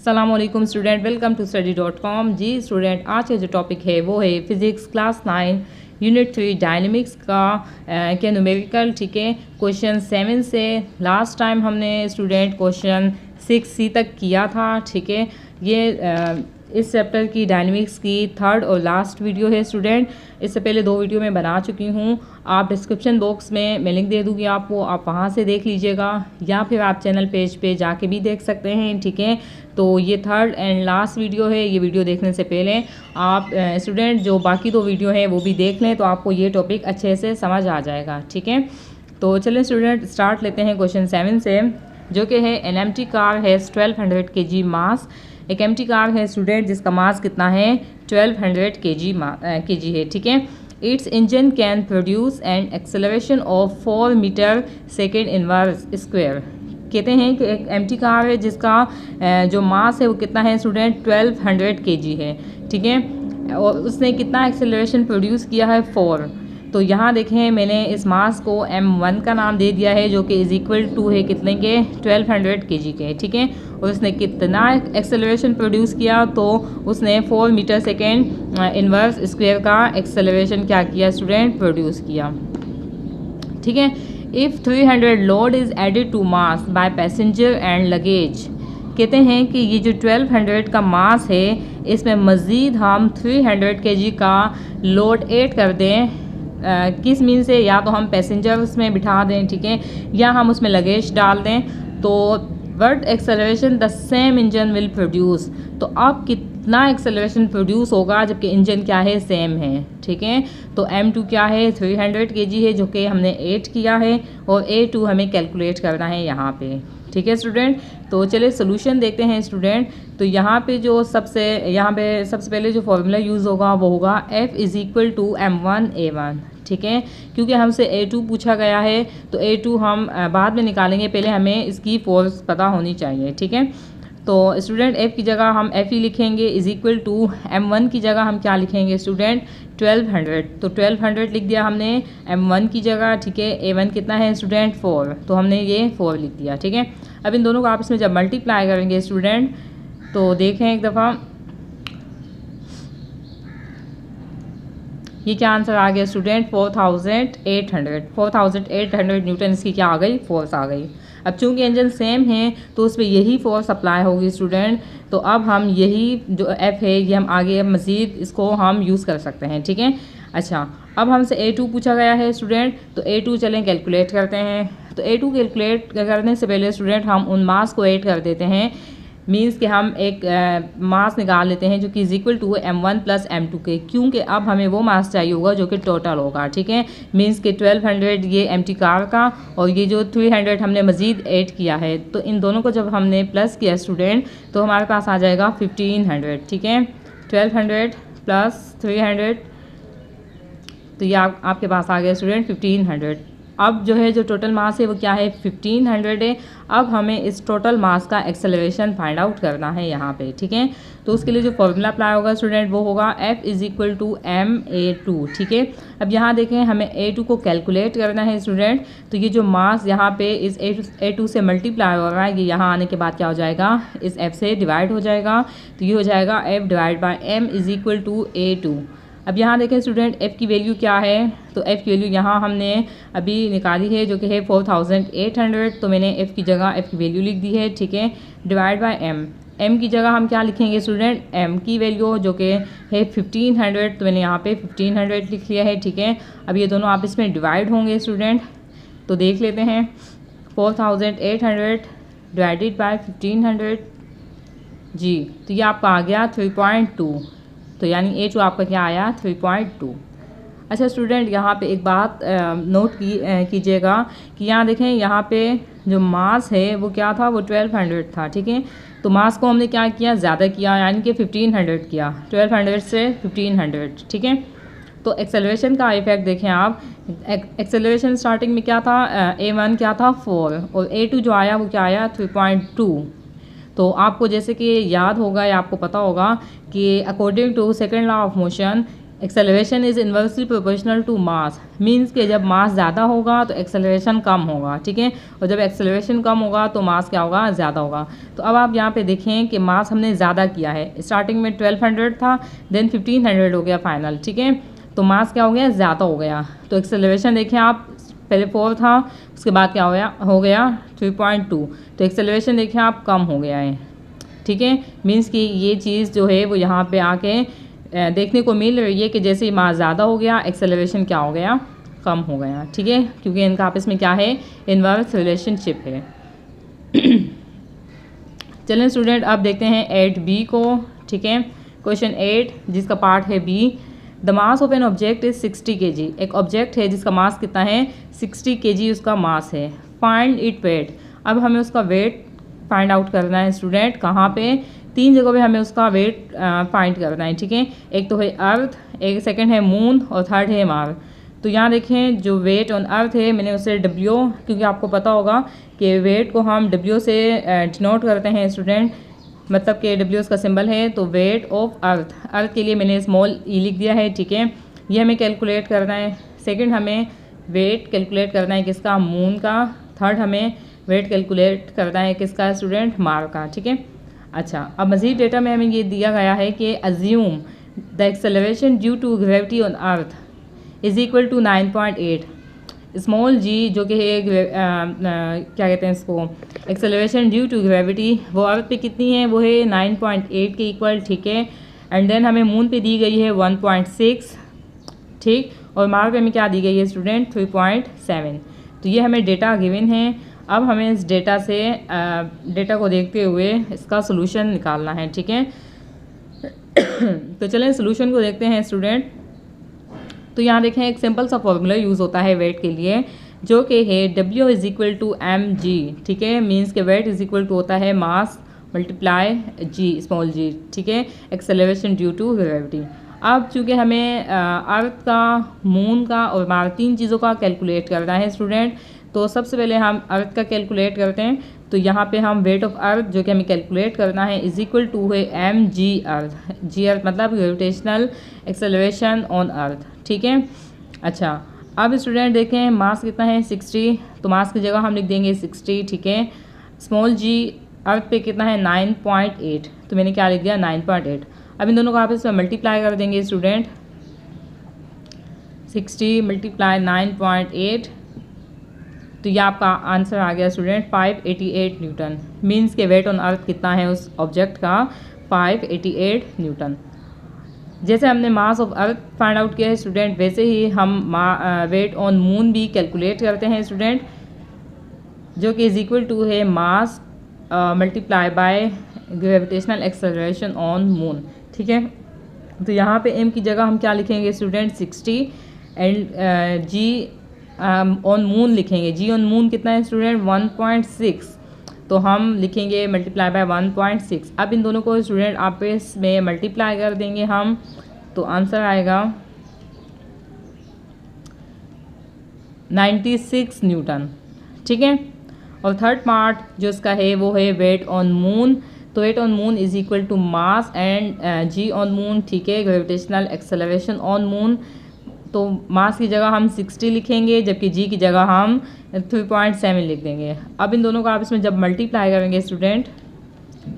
अस्सलामुअलैकुम student, welcome to study.com। जी student, आज का जो टॉपिक है वो है फिज़िक्स क्लास 9 यूनिट 3 डायनेमिक्स का के न्यूमेरिकल। ठीक है, क्वेश्चन 7 से लास्ट टाइम हमने स्टूडेंट क्वेश्चन 6C तक किया था। ठीक है, ये इस चैप्टर की डायनेमिक्स की थर्ड और लास्ट वीडियो है स्टूडेंट। इससे पहले 2 वीडियो मैं बना चुकी हूँ। आप डिस्क्रिप्शन बॉक्स में मैं लिंक दे दूँगी आपको, आप वहाँ से देख लीजिएगा या फिर आप चैनल पेज पे जाके भी देख सकते हैं। ठीक है, तो ये थर्ड एंड लास्ट वीडियो है। ये वीडियो देखने से पहले आप स्टूडेंट जो बाकी 2 वीडियो हैं वो भी देख लें, तो आपको ये टॉपिक अच्छे से समझ आ जाएगा। ठीक है, तो चलिए स्टूडेंट स्टार्ट लेते हैं क्वेश्चन 7 से, जो कि है an empty car has 1200 kg मास। एक एम्प्टी कार है स्टूडेंट जिसका मास कितना है, 1200 kg है। ठीक है, its engine can produce an acceleration of 4 metre second inverse square. कहते हैं कि एक एम्प्टी कार है जिसका जो मास है वो कितना है स्टूडेंट, 1200 kg है। ठीक है, और उसने कितना एक्सेलरेशन प्रोड्यूस किया है, 4। तो यहाँ देखें मैंने इस मास को m1 का नाम दे दिया है, जो कि इज़ इक्वल टू है कितने के, 1200 kg के। ठीक है, और उसने कितना एक्सेलरेशन प्रोड्यूस किया, तो उसने 4 मीटर सेकेंड इनवर्स स्क्वायर का एक्सेलरेशन क्या किया स्टूडेंट, प्रोड्यूस किया। ठीक है, if 300 load is added to mass by passenger and luggage. कहते हैं कि ये जो 1200 का मास है इसमें मज़ीद हम 300 kg का लोड ऐड कर दें। किस मीन से, या तो हम पैसेंजर्स में बिठा दें, ठीक है, या हम उसमें लगेज डाल दें, तो word acceleration the same engine will produce. तो अब कितना एक्सेलरेशन प्रोड्यूस होगा जबकि इंजन क्या है, सेम है। ठीक है, तो m2 क्या है, 300 kg है, जो कि हमने 8 किया है, और a2 हमें कैलकुलेट करना है यहाँ पे। ठीक है स्टूडेंट, तो चलिए सोल्यूशन देखते हैं स्टूडेंट। तो यहाँ पे सबसे पहले जो फॉर्मूला यूज़ होगा वो होगा F is equal to m1 a1। ठीक है, क्योंकि हमसे a2 पूछा गया है तो a2 हम बाद में निकालेंगे, पहले हमें इसकी फोर्स पता होनी चाहिए। ठीक है, तो स्टूडेंट f की जगह हम f ही लिखेंगे, इज़ इक्वल टू m1 की जगह हम क्या लिखेंगे स्टूडेंट, 1200। तो 1200 लिख दिया हमने m1 की जगह। ठीक है, a1 कितना है स्टूडेंट, 4, तो हमने ये 4 लिख दिया। ठीक है, अब इन दोनों को आपस में जब मल्टीप्लाई करेंगे स्टूडेंट, तो देखें एक दफ़ा ये क्या आंसर आ गया स्टूडेंट, 4800 न्यूटन इसकी क्या आ गई, फोर्स आ गई। अब चूंकि इंजन सेम है तो उस पर यही फोर्स अप्लाई होगी स्टूडेंट। तो अब हम यही जो F है ये हम आगे मज़ीद इसको हम यूज़ कर सकते हैं। ठीक है, अच्छा अब हमसे a2 पूछा गया है स्टूडेंट, तो a2 चलें कैलकुलेट करते हैं। तो a2 कैलकुलेट करने से पहले स्टूडेंट हम उन मास को ऐड कर देते हैं, मीन्स कि हम एक मास निकाल लेते हैं जो कि is equal to m1 plus m2 के, क्योंकि अब हमें वो मास चाहिए होगा जो कि टोटल होगा। ठीक है, मीन्स कि 1200 ये एम्प्टी कार का, और ये जो 300 हमने मज़ीद ऐड किया है, तो इन दोनों को जब हमने प्लस किया स्टूडेंट तो हमारे पास आ जाएगा 1500। ठीक है, 1200 प्लस 300, तो ये आपके पास आ गया स्टूडेंट 1500। अब जो है जो टोटल मास है वो क्या है, 1500 है। अब हमें इस टोटल मास का एक्सेलरेशन फाइंड आउट करना है यहाँ पे। ठीक है, तो उसके लिए जो फॉर्मूला अप्लाई होगा स्टूडेंट वो होगा F is equal to ma2। ठीक है, अब यहाँ देखें हमें a2 को कैलकुलेट करना है स्टूडेंट। तो ये जो मास यहाँ पे इस a2 से मल्टीप्लाई हो रहा है, ये यहाँ आने के बाद क्या हो जाएगा, इस F से डिवाइड हो जाएगा, तो ये हो जाएगा F divide by m is equal to a2। अब यहाँ देखें स्टूडेंट F की वैल्यू क्या है, तो F की वैल्यू यहाँ हमने अभी निकाली है जो कि है 4800। तो मैंने F की जगह F की वैल्यू लिख दी है। ठीक है, डिवाइड बाय m की जगह हम क्या लिखेंगे स्टूडेंट, m की वैल्यू जो कि है 1500, तो मैंने यहाँ पे 1500 लिख लिया है। ठीक है, अब ये दोनों आपस में डिवाइड होंगे स्टूडेंट, तो देख लेते हैं 4800 डिवाइडेड बाय 1500 जी, तो ये आपका आ गया 3.2। तो यानी a2 आपका क्या आया, 3.2। अच्छा स्टूडेंट, यहाँ पे एक बात नोट कीजिएगा कि यहाँ देखें, यहाँ पे जो मास है वो क्या था, वो 1200 था। ठीक है, तो मास को हमने क्या किया, ज़्यादा किया, यानी कि 1500 किया, 1200 से 1500। ठीक है, तो एक्सेलरेशन का इफेक्ट देखें आप, एक्सेलरेशन स्टार्टिंग में क्या था, a1 क्या था, 4, और a2 जो आया वो क्या आया, 3.2। तो आपको जैसे कि याद होगा या आपको पता होगा कि according to second law of motion acceleration is inversely proportional to mass, means कि जब मास ज़्यादा होगा तो एक्सेलरेशन कम होगा, ठीक है, और जब एक्सेलरेशन कम होगा तो मास क्या होगा, ज़्यादा होगा। तो अब आप यहाँ पे देखें कि मास हमने ज़्यादा किया है, स्टार्टिंग में 1200 था, देन 1500 हो गया फाइनल, ठीक है, तो मास क्या हो गया, ज़्यादा हो गया। तो एक्सेलरेशन देखें आप, पहले 4 था, उसके बाद क्या हो गया 3.2, तो एक्सेलरेशन देखें आप कम हो गया है, ठीक है, मीन्स कि ये चीज़ जो है वो यहाँ पे आके देखने को मिल रही है कि जैसे ही मास ज़्यादा हो गया एक्सेलरेशन क्या हो गया, कम हो गया, ठीक है, क्योंकि इनका आपस में क्या है, इनवर्स रिलेशनशिप है। चलें स्टूडेंट अब देखते हैं 8B को, ठीक है, क्वेश्चन 8 जिसका पार्ट है B. The mass of an object is 60 kg, एक ऑब्जेक्ट है जिसका मास कितना है, 60 kg उसका मास है। फाइंड इट वेट, अब हमें उसका वेट फाइंड आउट करना है स्टूडेंट, कहाँ पे, 3 जगहों पे हमें उसका वेट फाइंड करना है, ठीक है, एक तो है अर्थ, एक सेकंड है मून और थर्ड है मार्स। तो यहाँ देखें जो वेट ऑन अर्थ है मैंने उसे W, क्योंकि आपको पता होगा कि वेट को हम W से डिनोट करते हैं स्टूडेंट, मतलब कि W उसका सिंबल है, तो वेट ऑफ अर्थ, अर्थ के लिए मैंने स्मॉल ई लिख दिया है, ठीक है, ये हमें कैलकुलेट करना है। सेकंड हमें वेट कैलकुलेट करना है किसका, मून का। थर्ड हमें वेट कैलकुलेट करना है किसका स्टूडेंट, मार का, ठीक है। अच्छा, अब मज़ीद डेटा में हमें ये दिया गया है कि assume the acceleration due to gravity on earth is equal to 9.8, small g जो कि है क्या कहते हैं इसको, एक्सेलरेशन ड्यू टू ग्रेविटी, वो अर्थ पे कितनी है, वो है 9.8 के इक्वल, ठीक है, एंड देन हमें मून पे दी गई है 1.6, ठीक, और मार्स पे हमें क्या दी गई है स्टूडेंट, 3.7। तो ये हमें डेटा गिवन है। अब हमें इस डेटा से डेटा को देखते हुए इसका सोल्यूशन निकालना है, ठीक है। तो चलें सोल्यूशन को देखते हैं स्टूडेंट। तो यहाँ देखें एक सिंपल सा फॉर्मूला यूज़ होता है वेट के लिए, जो कि है W is equal to mg, ठीक है, मीन्स के वेट इज़ इक्वल टू होता है मास मल्टीप्लाई g स्मॉल g, ठीक है, एक्सेलरेशन ड्यू टू ग्रेविटी। अब चूँकि हमें अर्थ का, मून का और मार्स 3 चीज़ों का कैलकुलेट करना है स्टूडेंट, तो सबसे पहले हम अर्थ का कैलकुलेट करते हैं। तो यहाँ पे हम वेट ऑफ अर्थ जो कि हमें कैलकुलेट करना है इज इक्वल टू है mg अर्थ, जी अर्थ मतलब ग्रेविटेशनल एक्सेलरेशन ऑन अर्थ, ठीक है। अच्छा, अब स्टूडेंट देखें मास कितना है 60, तो मास की जगह हम लिख देंगे 60, ठीक है। स्मॉल जी अर्थ पे कितना है 9.8, तो मैंने क्या लिख दिया 9.8। अब इन दोनों को आप इसमें मल्टीप्लाई कर देंगे स्टूडेंट, 60 मल्टीप्लाई 9.8, तो ये आपका आंसर आ गया स्टूडेंट 588 न्यूटन, मीन्स के वेट ऑन अर्थ कितना है उस ऑब्जेक्ट का, 588 न्यूटन। जैसे हमने mass of earth find out किया है स्टूडेंट, वैसे ही हम वेट ऑन मून भी कैलकुलेट करते हैं स्टूडेंट, जो कि इज इक्वल टू है मास multiply by gravitational acceleration on moon, ठीक है। तो यहाँ पे m की जगह हम क्या लिखेंगे student 60 and g on moon लिखेंगे। जी ऑन मून कितना है स्टूडेंट 1.6, तो हम लिखेंगे मल्टीप्लाई बाय 1.6। अब इन दोनों को स्टूडेंट आपस में मल्टीप्लाई कर देंगे हम, तो आंसर आएगा 96 न्यूटन, ठीक है। और थर्ड पार्ट जो इसका है वो है वेट ऑन मून, तो weight on moon is equal to mass and g on moon, ठीक है, ग्रेविटेशनल एक्सेलरेशन ऑन मून। तो मास की जगह हम 60 लिखेंगे, जबकि जी की जगह हम 3.7 लिख देंगे। अब इन दोनों को आप इसमें जब मल्टीप्लाई करेंगे स्टूडेंट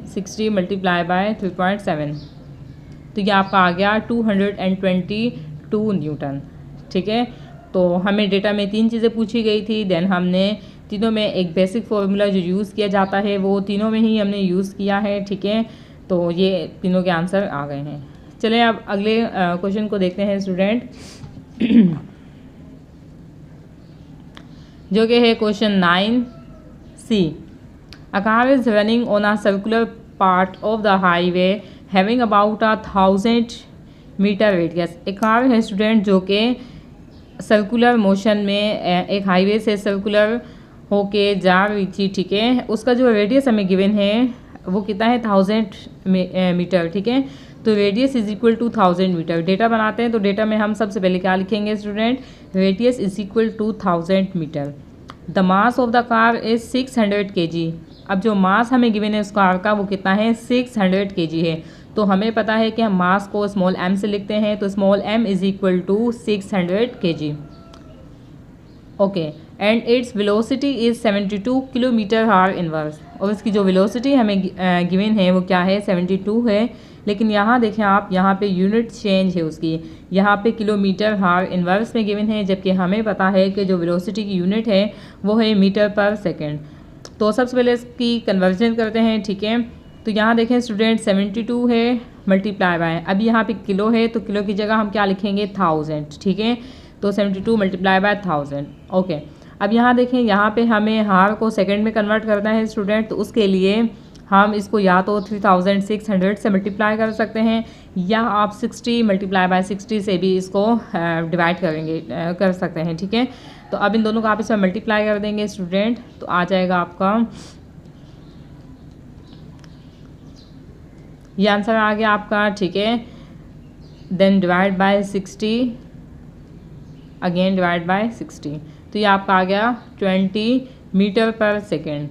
60 मल्टीप्लाई बाय 3.7, तो ये आपका आ गया 222 न्यूटन, ठीक है। तो हमें डेटा में 3 चीज़ें पूछी गई थी, देन हमने तीनों में एक बेसिक फार्मूला जो यूज़ किया जाता है वो तीनों में ही हमने यूज़ किया है, ठीक है। तो ये तीनों के आंसर आ गए हैं। चलें अब अगले क्वेश्चन को देखते हैं स्टूडेंट, जो कि है question 9C। A car is running on a circular part of the highway having about 1000 metre radius. एक कार है स्टूडेंट जो कि सर्कुलर मोशन में एक हाईवे से सर्कुलर होके जा रही थी, ठीक है। उसका जो रेडियस हमें गिवन है वो कितना है 1000 मीटर, ठीक है। तो radius is equal to 1000 metre. Data बनाते हैं तो डेटा में हम सबसे पहले क्या लिखेंगे student, radius is equal to 1000 metre. The mass of the car is 600 kg। अब जो मास हमें गिवन है उस कार का वो कितना है 600 kg है। तो हमें पता है कि हम मास को स्मॉल m से लिखते हैं, तो small m is equal to 600 kg। Okay, and its velocity is 72 kilometre per hour inverse. और इसकी जो वेलोसिटी हमें गिवन है वो क्या है, 72 है। लेकिन यहाँ देखें आप, यहाँ पे यूनिट चेंज है उसकी, यहाँ पे किलोमीटर/आवर इनवर्स में गिवन है, जबकि हमें पता है कि जो वेलोसिटी की यूनिट है वो है मीटर पर सेकेंड। तो सबसे पहले इसकी कन्वर्जन करते हैं, ठीक है। तो यहाँ देखें स्टूडेंट, 72 है मल्टीप्लाई बाय, अभी यहाँ पे किलो है तो किलो की जगह हम क्या लिखेंगे, 1000, ठीक है। तो 72 मल्टीप्लाई बाय 1000। ओके, अब यहाँ देखें, यहाँ पे हमें हार को सेकंड में कन्वर्ट करना है स्टूडेंट, तो उसके लिए हम इसको या तो 3600 से मल्टीप्लाई कर सकते हैं, या आप 60 मल्टीप्लाई बाय 60 से भी इसको डिवाइड कर सकते हैं, ठीक है। तो अब इन दोनों को आप इसमें मल्टीप्लाई कर देंगे स्टूडेंट, तो आ जाएगा आपका ये आंसर आ गया आपका, ठीक है। Then divide by 60, again divide by 60, तो ये आपका आ गया 20 मीटर पर सेकेंड,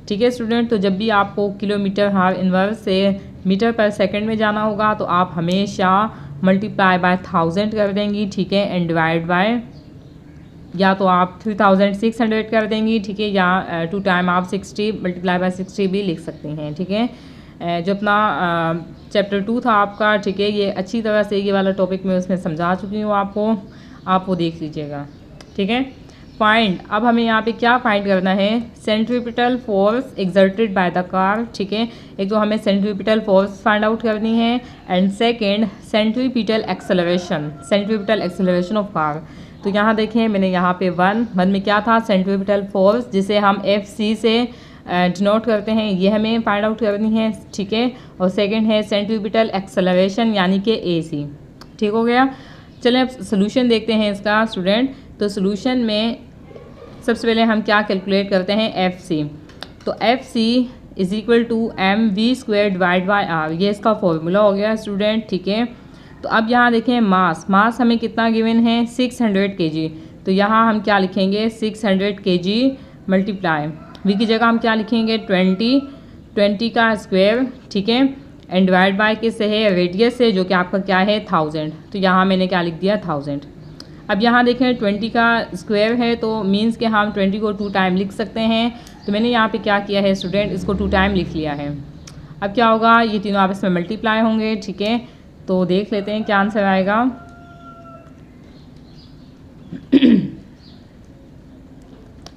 ठीक है स्टूडेंट। तो जब भी आपको किलोमीटर/आवर इनवर्स से मीटर पर सेकेंड में जाना होगा तो आप हमेशा मल्टीप्लाई बाय 1000 कर देंगी, ठीक है, एंड डिवाइड बाय, या तो आप 3600 कर देंगी, ठीक है, या 2 टाइम आप 60 मल्टीप्लाई बाय 60 भी लिख सकते हैं, ठीक है। जो अपना चैप्टर 2 था आपका, ठीक है, ये अच्छी तरह से ये वाला टॉपिक मैं उसमें समझा चुकी हूँ आपको, आप वो देख लीजिएगा, ठीक है। फाइंड, अब हमें यहाँ पे क्या फाइंड करना है, centripetal force exerted by the car, ठीक है। एक तो हमें सेंट्रीपिटल फोर्स फाइंड आउट करनी है, and second centripetal acceleration of car. तो यहाँ देखें, मैंने यहाँ पे वन में क्या था, सेंट्रीपिटल फोर्स, जिसे हम FC से डिनोट करते हैं, ये हमें फाइंड आउट करनी है, ठीक है। और सेकंड है सेंट्रीपिटल एक्सेलरेशन यानी कि AC, ठीक हो गया। चलें अब सोल्यूशन देखते हैं इसका स्टूडेंट। तो सोल्यूशन में सबसे पहले हम क्या कैलकुलेट करते हैं, FC। तो FC is equal to mv² divide by r, ये इसका फॉर्मूला हो गया स्टूडेंट, ठीक है। तो अब यहाँ देखें मास हमें कितना गिवन है, 600 kg। तो यहाँ हम क्या लिखेंगे, 600 kg मल्टीप्लाई v की जगह हम क्या लिखेंगे, 20 का स्क्वायर, ठीक है, एंड डिवाइड बाय किससे है, रेडियस से, जो कि आपका क्या है, 1000। तो यहाँ मैंने क्या लिख दिया, 1000। अब यहाँ देखें 20 का स्क्वायर है, तो मीन्स कि हम 20 को 2 टाइम लिख सकते हैं। तो मैंने यहाँ पे क्या किया है स्टूडेंट, इसको 2 टाइम लिख लिया है। अब क्या होगा, ये तीनों आपस में मल्टीप्लाई होंगे, ठीक है। तो देख लेते हैं क्या आंसर आएगा।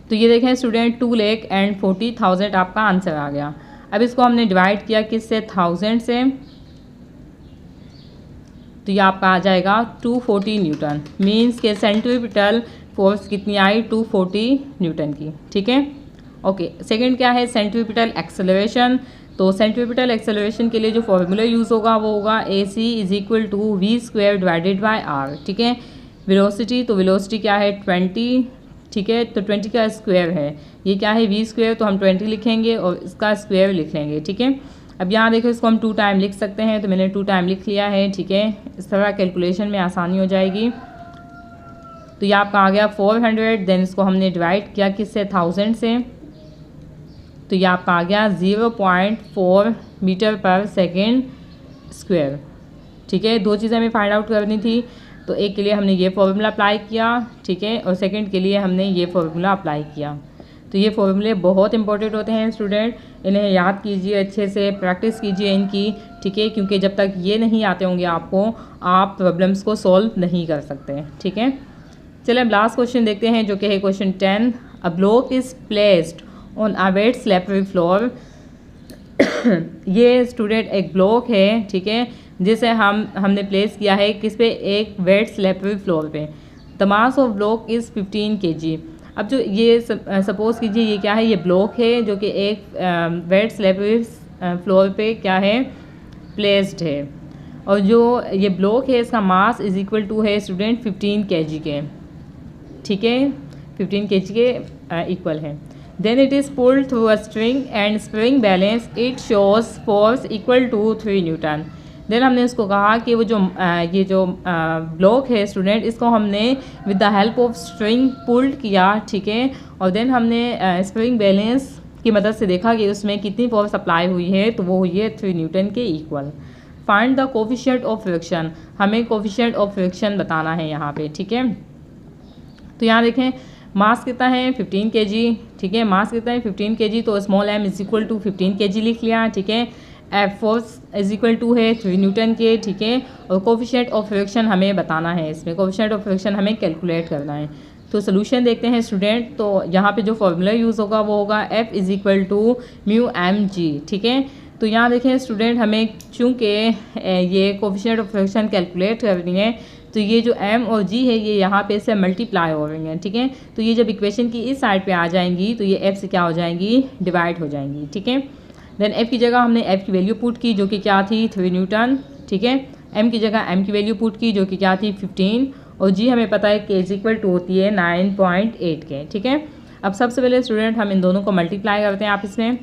तो ये देखें स्टूडेंट, 2,40,000 आपका आंसर आ गया। अब इसको हमने डिवाइड किया किससे, 1000 से, तो ये आपका आ जाएगा 240 न्यूटन। मीन्स के सेंट्रीपिटल फोर्स कितनी आई, 240 न्यूटन की, ठीक है। ओके, सेकंड क्या है, सेंट्रीपिटल एक्सेलरेशन। तो सेंट्रीपिटल एक्सेलरेशन के लिए जो फॉर्मूला यूज़ होगा वो होगा AC is equal to v² divided by r, ठीक है। वेलोसिटी, तो वेलोसिटी क्या है, 20, ठीक है। तो 20 का स्क्वायर है, ये क्या है, v², तो हम 20 लिखेंगे और इसका स्क्वायर लिख लेंगे, ठीक है। अब यहाँ देखो, इसको हम 2 टाइम लिख सकते हैं, तो मैंने 2 टाइम लिख लिया है, ठीक है। इस तरह कैलकुलेशन में आसानी हो जाएगी। तो ये आपका आ गया 400, देन इसको हमने डिवाइड किया किससे, 1000 से, तो ये आपका आ गया 0.4 मीटर पर सेकेंड स्क्वायर, ठीक है। 2 चीज़ें हमें फाइंड आउट करनी थी, तो एक के लिए हमने ये फॉर्मूला अप्लाई किया, ठीक है, और सेकंड के लिए हमने ये फॉर्मूला अप्लाई किया। तो ये फॉर्मूले बहुत इंपॉर्टेंट होते हैं स्टूडेंट, इन्हें याद कीजिए, अच्छे से प्रैक्टिस कीजिए इनकी, ठीक है, क्योंकि जब तक ये नहीं आते होंगे आपको, आप प्रॉब्लम्स को सॉल्व नहीं कर सकते, ठीक है। चलिए अब लास्ट क्वेश्चन देखते हैं, जो कि है question 10। A block is placed on a wet slippery floor. ये स्टूडेंट एक ब्लॉक है, ठीक है, जिसे हमने प्लेस किया है किस पे, एक वेट स्लैपरी फ्लोर पे। The mass of block is 15 kg। अब जो ये सपोज कीजिए ये क्या है, ये ब्लॉक है जो कि एक वेट स्लैपरी फ्लोर पे क्या है, प्लेस्ड है, और जो ये ब्लॉक है इसका मास इज इक्वल टू है स्टूडेंट 15 kg के, ठीक है, 15 kg के इक्वल है। Then it is pulled through a string and spring balance it shows force equal to 3 newton. Then हमने इसको कहा कि वो जो ये जो ब्लॉक है स्टूडेंट, इसको हमने with the help of string pulled किया, ठीक है, और देन हमने स्प्रिंग बैलेंस की मदद से देखा कि उसमें कितनी फोर्स अप्लाई हुई है, तो वो हुई है 3 न्यूटन के equal. Find the coefficient of friction, हमें कोफिशिएंट ऑफ फ्रिक्शन बताना है यहाँ पे, ठीक है। तो यहाँ देखें मास कितना है 15 kg, ठीक है, मास कितना है 15 kg, तो small m is equal to 15 kg लिख लिया, ठीक है। F force is equal to है 3 न्यूटन के, ठीक है। और कोफिशिएंट ऑफ फ्रिक्शन हमें बताना है, इसमें कोफिशिएंट ऑफ फ्रिक्शन हमें कैलकुलेट करना है। तो सोल्यूशन देखते हैं स्टूडेंट। तो यहाँ पे जो फॉर्मूला यूज़ होगा वो होगा F is equal to mu m g, ठीक है। तो यहाँ देखें स्टूडेंट, हमें चूँकि ये कोफिशिएंट ऑफ फ्रिक्शन कैलकुलेट करनी है, तो ये जो m और g है ये यहाँ पे से मल्टीप्लाई हो रही हैं, ठीक है। तो ये जब इक्वेशन की इस साइड पे आ जाएंगी तो ये f से क्या हो जाएंगी, डिवाइड हो जाएंगी, ठीक है। देन f की जगह हमने f की वैल्यू पुट की जो कि क्या थी 3 न्यूटन, ठीक है। m की जगह m की वैल्यू पुट की जो कि क्या थी 15, और g हमें पता है k इज इक्वल टू होती है 9.8 के, ठीक है। अब सबसे पहले स्टूडेंट हम इन दोनों को मल्टीप्लाई करते हैं आपस में।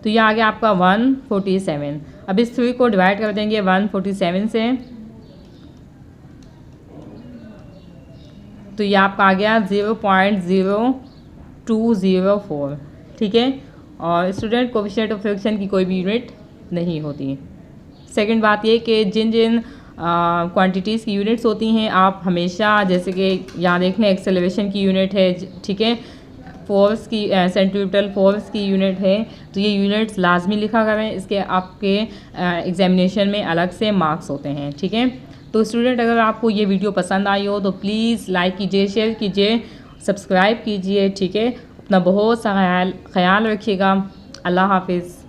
तो ये आ गया आपका 147। अब इस 3 को डिवाइड कर देंगे 147 से, तो ये आपका आ गया 0.0204, ठीक है। और स्टूडेंट कोफिशिएंट ऑफ फ्रिक्शन की कोई भी यूनिट नहीं होती। सेकंड बात ये कि जिन जिन क्वांटिटीज़ की यूनिट्स होती हैं आप हमेशा, जैसे कि यहाँ देख लें एक्सेलरेशन की यूनिट है, ठीक है, फोर्स की सेंट्रीपिटल फोर्स की यूनिट है, तो ये यूनिट्स लाजमी लिखा करें, इसके आपके एग्जामिनेशन में अलग से मार्क्स होते हैं, ठीक है। तो स्टूडेंट अगर आपको ये वीडियो पसंद आई हो तो प्लीज़ लाइक कीजिए, शेयर कीजिए, सब्सक्राइब कीजिए, ठीक है। अपना बहुत सा ख्याल रखिएगा। अल्लाह हाफिज़।